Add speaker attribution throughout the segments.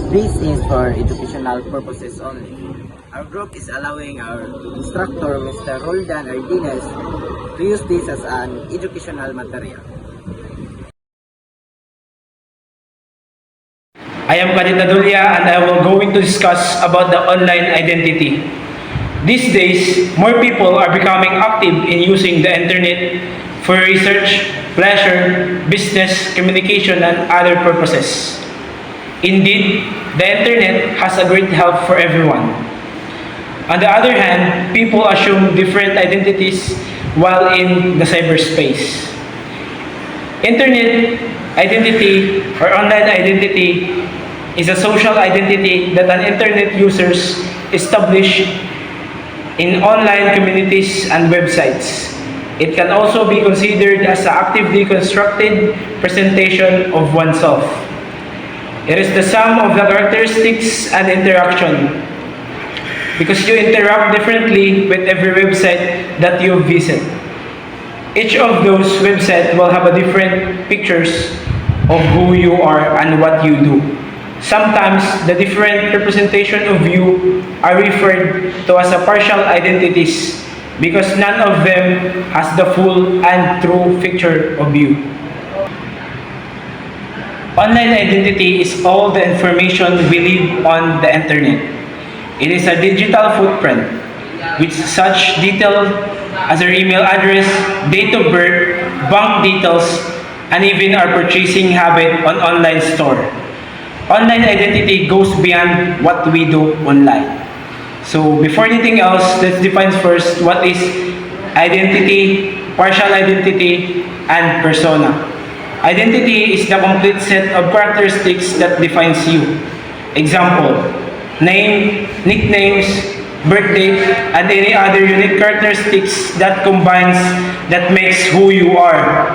Speaker 1: This is for educational purposes only. Our group is allowing our instructor, Mr. Roldan Ardines, to use this as an educational material.
Speaker 2: I am Kanita Dulya and I will going to discuss about the online identity. These days, more people are becoming active in using the internet for research, pleasure, business, communication, and other purposes. Indeed, the internet has a great help for everyone. On the other hand, people assume different identities while in the cyberspace. Internet identity or online identity is a social identity that an internet users establish in online communities and websites. It can also be considered as an actively constructed presentation of oneself. It is the sum of the characteristics and interaction, because you interact differently with every website that you visit. Each of those websites will have a different pictures of who you are and what you do. Sometimes the different representation of you are referred to as a partial identities because none of them has the full and true picture of you. Online identity is all the information we leave on the internet. It is a digital footprint with such details as our email address, date of birth, bank details, and even our purchasing habit on online store. Online identity goes beyond what we do online. So before anything else, let's define first what is identity, partial identity, and persona. Identity is the complete set of characteristics that defines you. Example, name, nicknames, birth date, and any other unique characteristics that combines that makes who you are.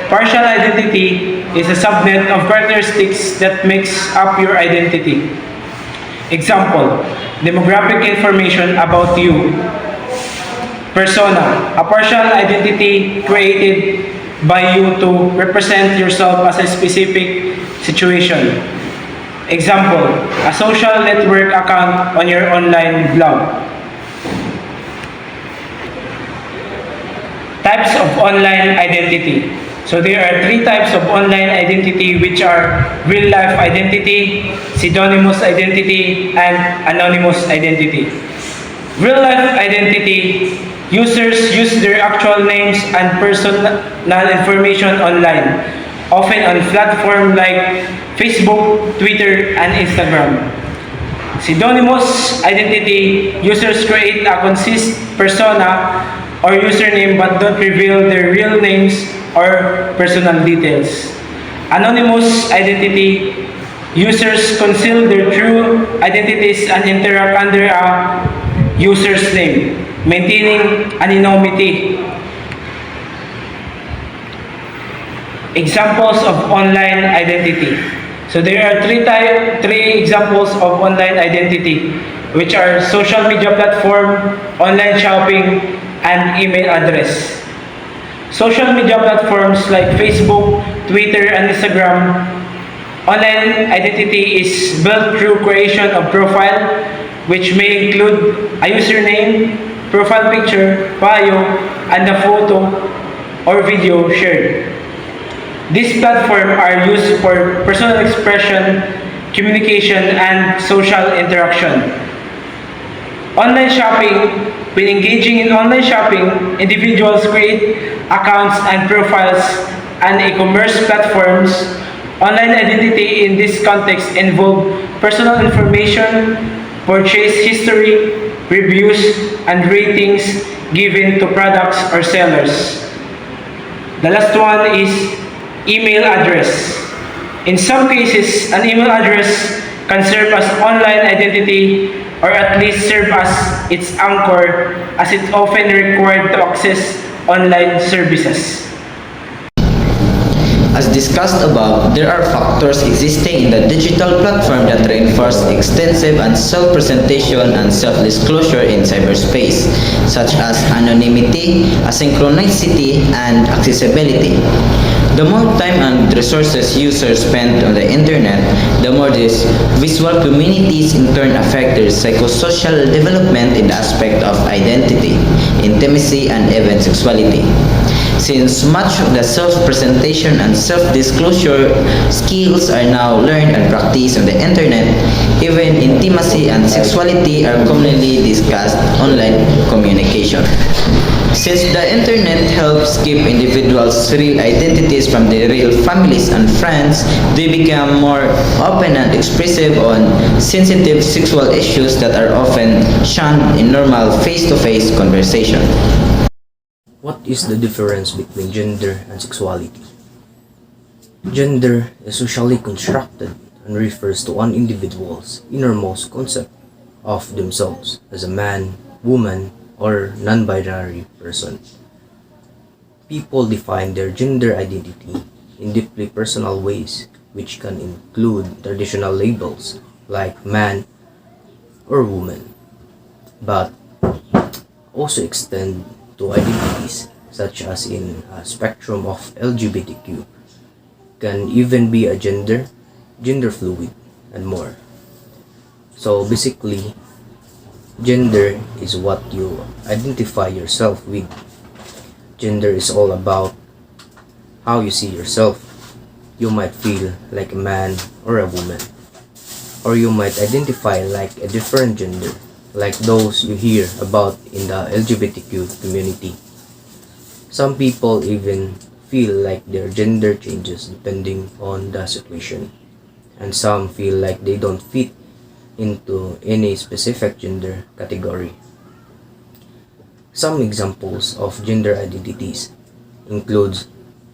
Speaker 2: Partial identity is a subnet of characteristics that makes up your identity. Example, demographic information about you. Persona, a partial identity created by you to represent yourself as a specific situation. Example, a social network account on your online blog. Types of online identity. So there are three types of online identity, which are real-life identity, pseudonymous identity, and anonymous identity. Real-life identity, users use their actual names and personal information online, often on platforms like Facebook, Twitter, and Instagram. Pseudonymous identity, users create a consist persona or username but don't reveal their real names or personal details. Anonymous identity, users conceal their true identities and interact under a user's name, maintaining anonymity. Examples of online identity. So there are three examples of online identity, which are social media platform, online shopping, and email address. Social media platforms like Facebook, Twitter, and Instagram. Online identity is built through creation of profile, which may include a username, profile picture, bio, and a photo or video shared. These platforms are used for personal expression, communication, and social interaction. Online shopping. When engaging in online shopping, individuals create accounts and profiles on e-commerce platforms. Online identity in this context involve personal information, purchase history, reviews, and ratings given to products or sellers. The last one is email address. In some cases, an email address can serve as online identity or at least serve as its anchor, as it's often required to access online services.
Speaker 3: As discussed above, there are factors existing in the digital platform that reinforce extensive and self-presentation and self-disclosure in cyberspace, such as anonymity, asynchronicity, and accessibility. The more time and resources users spend on the internet, the more these visual communities in turn affect their psychosocial development in the aspect of identity, intimacy, and even sexuality. Since much of the self-presentation and self-disclosure skills are now learned and practiced on the internet, even intimacy and sexuality are commonly discussed online communication. Since the internet helps keep individuals' real identities from their real families and friends, they become more open and expressive on sensitive sexual issues that are often shunned in normal face-to-face conversation.
Speaker 4: What is the difference between gender and sexuality? Gender is socially constructed and refers to one individual's innermost concept of themselves as a man, woman, or non-binary person. People define their gender identity in deeply personal ways, which can include traditional labels like man or woman, but also extend to identities such as in a spectrum of LGBTQ, can even be a gender fluid, and more. So basically, gender is what you identify yourself with. Gender is all about how you see yourself. You might feel like a man or a woman, or you might identify like a different gender, like those you hear about in the LGBTQ community. Some people even feel like their gender changes depending on the situation, and some feel like they don't fit into any specific gender category. Some examples of gender identities include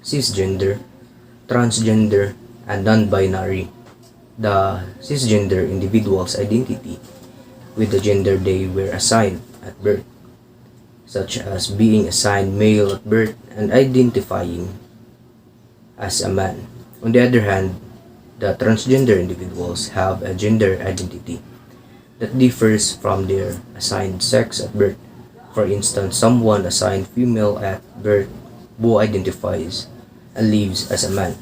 Speaker 4: cisgender, transgender, and non-binary. The cisgender individual's identity with the gender they were assigned at birth, such as being assigned male at birth and identifying as a man. On the other hand, the transgender individuals have a gender identity that differs from their assigned sex at birth. For instance, someone assigned female at birth who identifies and lives as a man.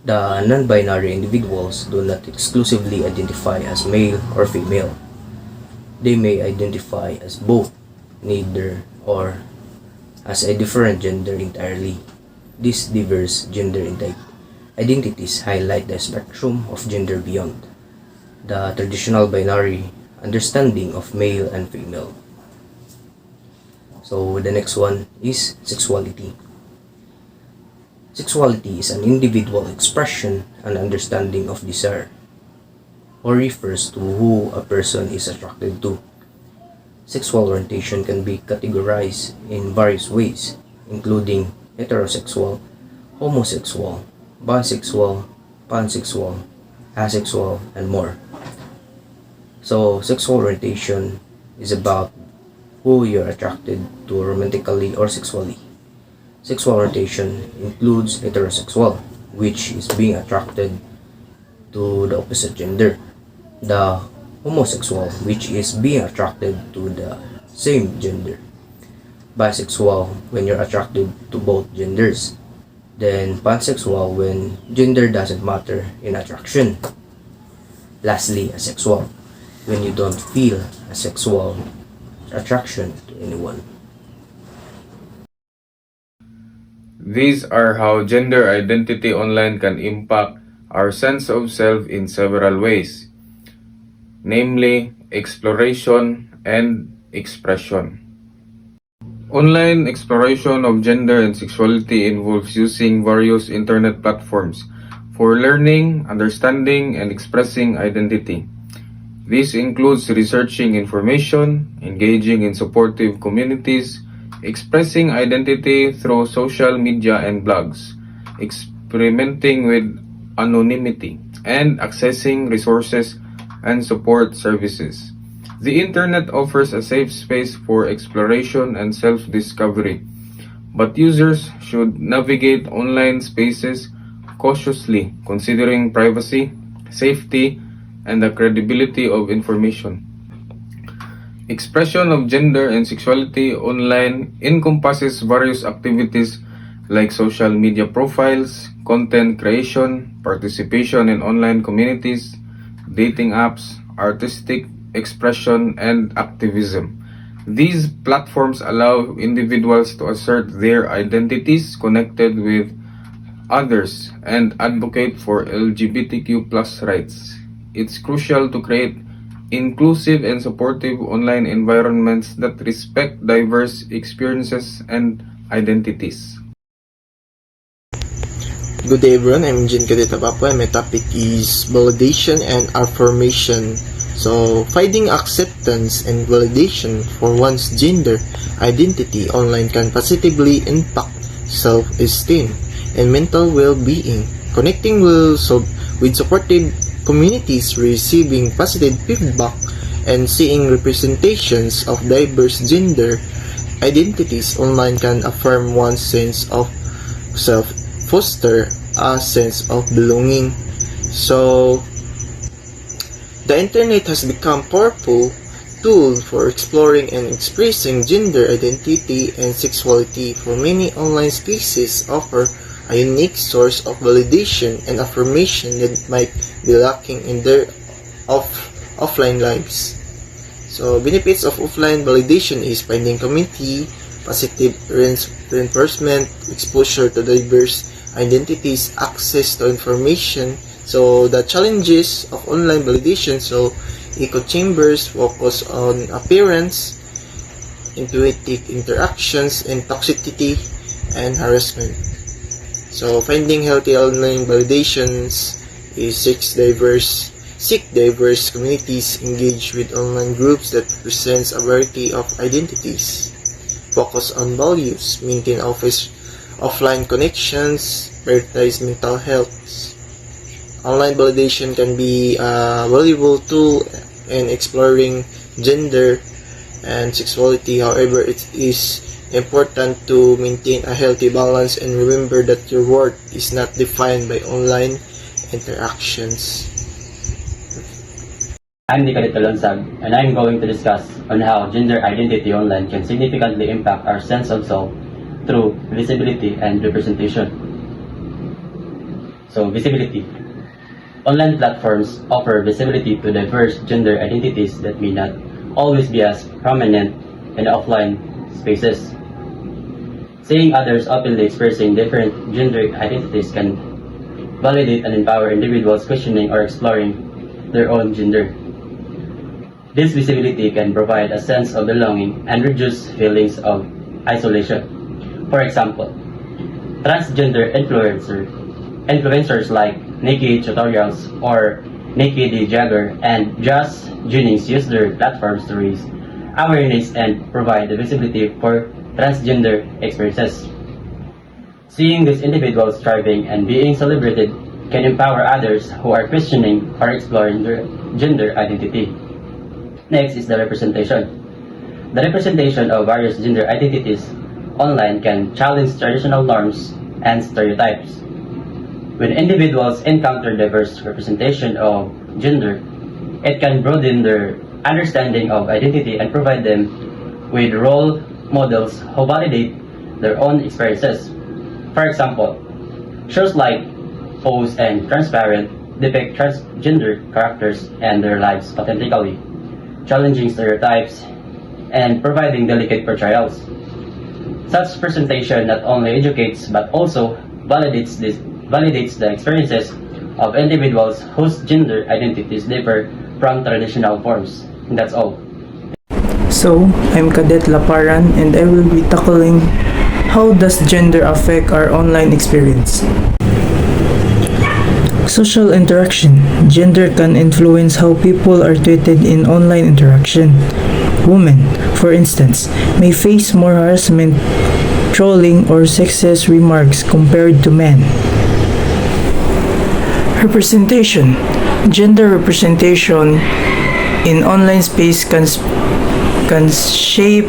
Speaker 4: The non-binary individuals do not exclusively identify as male or female. They may identify as both, neither, or as a different gender entirely. These diverse gender identities highlight the spectrum of gender beyond the traditional binary understanding of male and female. So the next one is sexuality. Sexuality is an individual expression and understanding of desire, or refers to who a person is attracted to. Sexual orientation can be categorized in various ways, including heterosexual, homosexual, bisexual, pansexual, asexual, and more. So, sexual orientation is about who you're attracted to romantically or sexually. Sexual orientation includes heterosexual, which is being attracted to the opposite gender. The homosexual, which is being attracted to the same gender. Bisexual, when you're attracted to both genders. Then pansexual, when gender doesn't matter in attraction. Lastly, asexual, when you don't feel a sexual attraction to anyone.
Speaker 5: These are how gender identity online can impact our sense of self in several ways, namely exploration and expression. Online exploration of gender and sexuality involves using various internet platforms for learning, understanding, and expressing identity. This includes researching information, engaging in supportive communities, expressing identity through social media and blogs, experimenting with anonymity, and accessing resources and support services. The internet offers a safe space for exploration and self-discovery. but users should navigate online spaces cautiously, considering privacy, safety, and the credibility of information. Expression of gender and sexuality online encompasses various activities like social media profiles, content creation, participation in online communities, dating apps, artistic expression, and activism. These platforms allow individuals to assert their identities connected with others and advocate for LGBTQ+ rights. It's crucial to create inclusive and supportive online environments that respect diverse experiences and identities.
Speaker 6: Good day everyone, I'm Jin Kadeta Papua and my topic is validation and affirmation. So, finding acceptance and validation for one's gender identity online can positively impact self-esteem and mental well-being. Connecting with supportive communities, receiving positive feedback, and seeing representations of diverse gender identities online can affirm one's sense of self, foster a sense of belonging. So, the internet has become a powerful tool for exploring and expressing gender identity and sexuality. For many, online spaces offer a unique source of validation and affirmation that might be lacking in their offline lives. So, benefits of offline validation is finding community, positive reinforcement, exposure to diverse identities, access to information. So, the challenges of online validation, so echo chambers focus on appearance, intuitive interactions, and toxicity and harassment. So, finding healthy online validations is seek diverse communities, engage with online groups that presents a variety of identities, focus on values, maintain offline connections, prioritize mental health. Online validation can be a valuable tool in exploring gender and sexuality. However, it is important to maintain a healthy balance and remember that your worth is not defined by online interactions.
Speaker 7: I'm Nicolito Lonsag, and I'm going to discuss on how gender identity online can significantly impact our sense of self through visibility and representation. So, visibility. Online platforms offer visibility to diverse gender identities that may not always be as prominent in offline spaces. Seeing others openly expressing different gender identities can validate and empower individuals questioning or exploring their own gender. This visibility can provide a sense of belonging and reduce feelings of isolation. For example, transgender influencers like Nikki Tutorials or Nikki D. Jagger and Josh Jennings use their platforms to raise awareness and provide the visibility for transgender experiences. Seeing these individuals thriving and being celebrated can empower others who are questioning or exploring their gender identity. Next is the representation. The representation of various gender identities online can challenge traditional norms and stereotypes. When individuals encounter diverse representation of gender, it can broaden their understanding of identity and provide them with role models who validate their own experiences. For example, shows like Pose and Transparent depict transgender characters and their lives authentically, challenging stereotypes and providing delicate portrayals. Such presentation not only educates but also validates the experiences of individuals whose gender identities differ from traditional forms. And that's all.
Speaker 8: So, I'm Cadet Laparan and I will be tackling how does gender affect our online experience. Social interaction. Gender can influence how people are treated in online interaction. Women, for instance, may face more harassment, trolling, or sexist remarks compared to men. Representation. Gender representation in online space can shape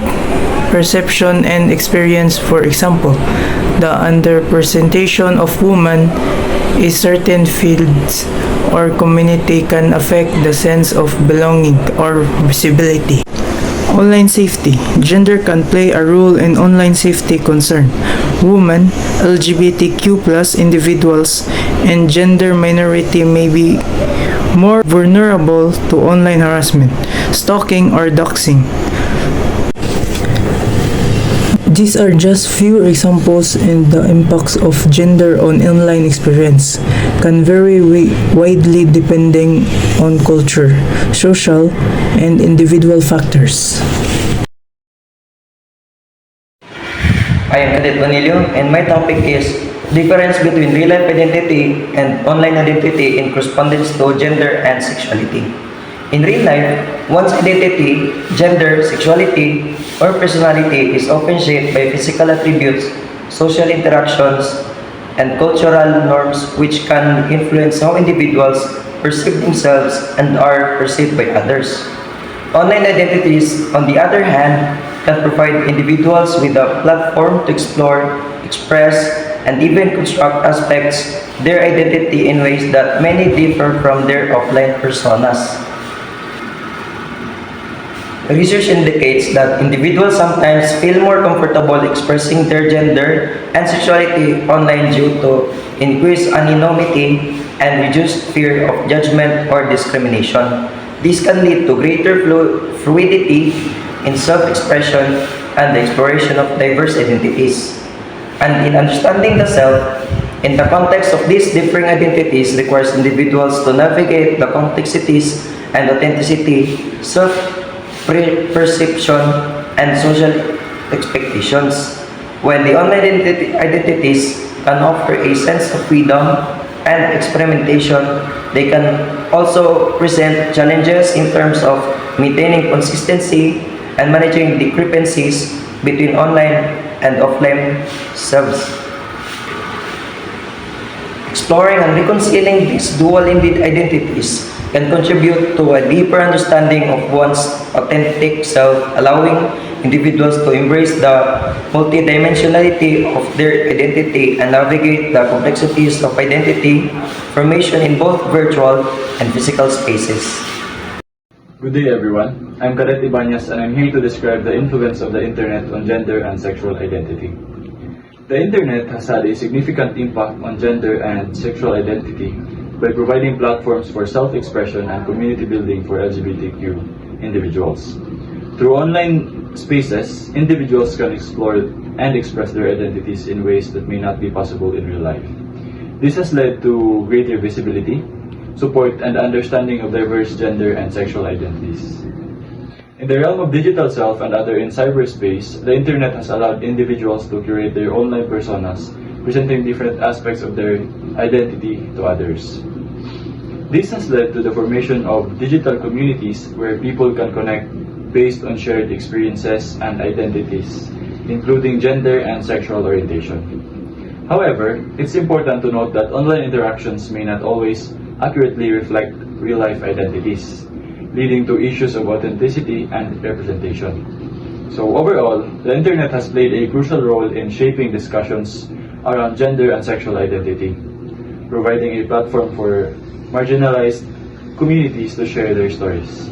Speaker 8: perception and experience. For example, the underrepresentation of women in certain fields or community can affect the sense of belonging or visibility. Online safety. Gender can play a role in online safety concern. Women, LGBTQ+ individuals, and gender minority may be more vulnerable to online harassment, stalking, or doxing. These are just few examples, and the impacts of gender on online experience can vary widely depending on culture, social, and individual factors.
Speaker 9: I am Cadet Bonilio, and my topic is difference between real-life identity and online identity in correspondence to gender and sexuality. In real life, one's identity, gender, sexuality, or personality is often shaped by physical attributes, social interactions, and cultural norms which can influence how individuals perceive themselves and are perceived by others. Online identities, on the other hand, can provide individuals with a platform to explore, express, and even construct aspects their identity in ways that many differ from their offline personas. Research indicates that individuals sometimes feel more comfortable expressing their gender and sexuality online due to increased anonymity and reduced fear of judgment or discrimination. This can lead to greater fluidity in self-expression and the exploration of diverse identities. And in understanding the self, in the context of these differing identities requires individuals to navigate the complexities and authenticity, self-perception, and social expectations. While the online identities can offer a sense of freedom and experimentation, they can also present challenges in terms of maintaining consistency and managing discrepancies between online and offline selves. Exploring and reconciling these dual identities can contribute to a deeper understanding of one's authentic self, allowing individuals to embrace the multidimensionality of their identity and navigate the complexities of identity formation in both virtual and physical spaces.
Speaker 10: Good day everyone, I'm Cadet Ibanez and I'm here to describe the influence of the internet on gender and sexual identity. The internet has had a significant impact on gender and sexual identity by providing platforms for self-expression and community building for LGBTQ individuals. Through online spaces, individuals can explore and express their identities in ways that may not be possible in real life. This has led to greater visibility, support, and understanding of diverse gender and sexual identities. In the realm of digital self and other in cyberspace, the internet has allowed individuals to curate their online personas, presenting different aspects of their identity to others. This has led to the formation of digital communities where people can connect based on shared experiences and identities, including gender and sexual orientation. However, it's important to note that online interactions may not always accurately reflect real-life identities, leading to issues of authenticity and representation. So overall, the internet has played a crucial role in shaping discussions around gender and sexual identity, providing a platform for marginalized communities to share their stories,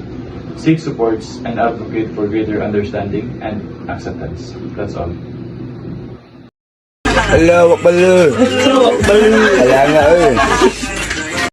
Speaker 10: seek supports, and advocate for greater understanding and acceptance. That's all.
Speaker 11: Hello, wak bala. Alang nga,